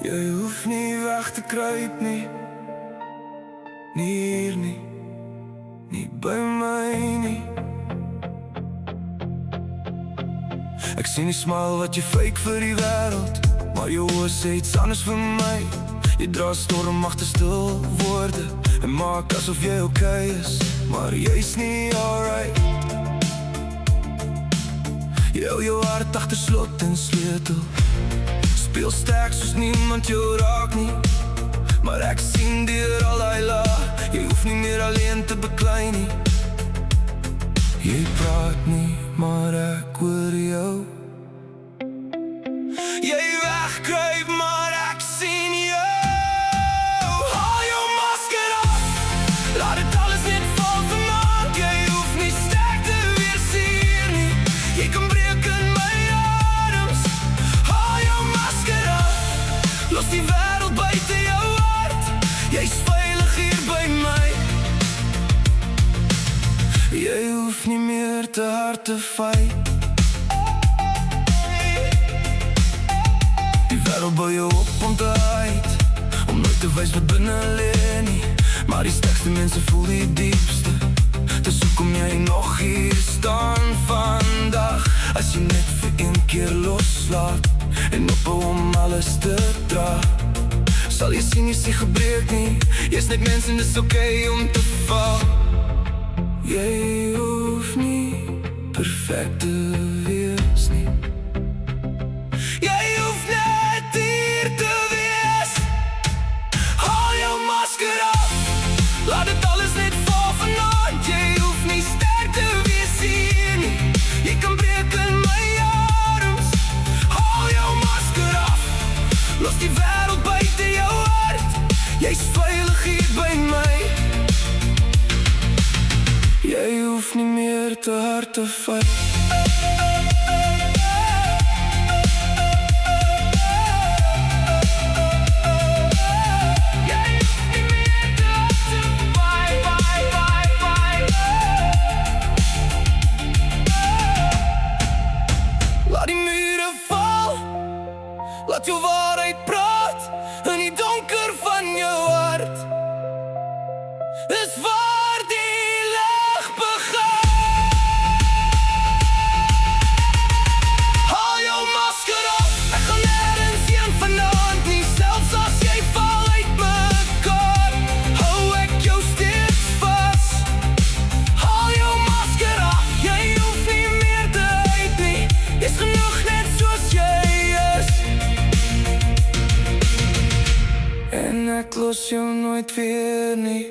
Jy hoef nie weg te kruip nie, nie hier nie, nie by my nie. Ek sien die smile wat jy fake vir die wêreld, maar jou oë sê iets anders vir my. Jy dra stormagte stil woorde en maak asof jy okay is, maar jy's nie alright. Jy hou jou hart agter slot en sleutel, speel sterk soos niemand jou raak nie. Maar ek sien deur al die laag, jy hoef nie meer alleen te beklei nie. Jy praat nie, maar ek hoor jou. Jy wegkruip, maar ek sien jou. Haal jou masker af, laat dit alles net val vanaand. Jy hoef nie sterk te wees hier nie, jy kan breek in my arms. Haal jou masker af, los die wêreld buite jou hart. Jy's veilig hier by my. Jy hoef nie meer te hard te fight. Bou jou op om te hide, om nooit te wys wat binne lê nie. Maar die sterkste mense voel die diepste, dis hoekom jy nog hier staan vandag. As jy net vir een keer loslaat en ophou om alles te dra, sal jy sien, jy's nie gebreek nie. Jy's net mens en dis okay om te val. Jy hoef nie perfect te wees nie. Laat dit alles net val vanaand. Jy hoef nie sterk te wees hier nie, jy kan breek in my arms. Haal jou masker af, los die wêreld buite jou hart. Jy's veilig hier by my. Jy hoef nie meer te hard te fight. Laat jou waarheid praat in die donker van jou hart. Dis waar die lig begin. Haal jou masker af, ek gaan nêrens heen vanaand nie. Selfs as jy val uit mekaar, hou ek jou steeds vas. Haal jou masker af, jy hoef nie meer te uit nie. Jy's genoeg net soos jy is. En ek los jou nooit weer nie.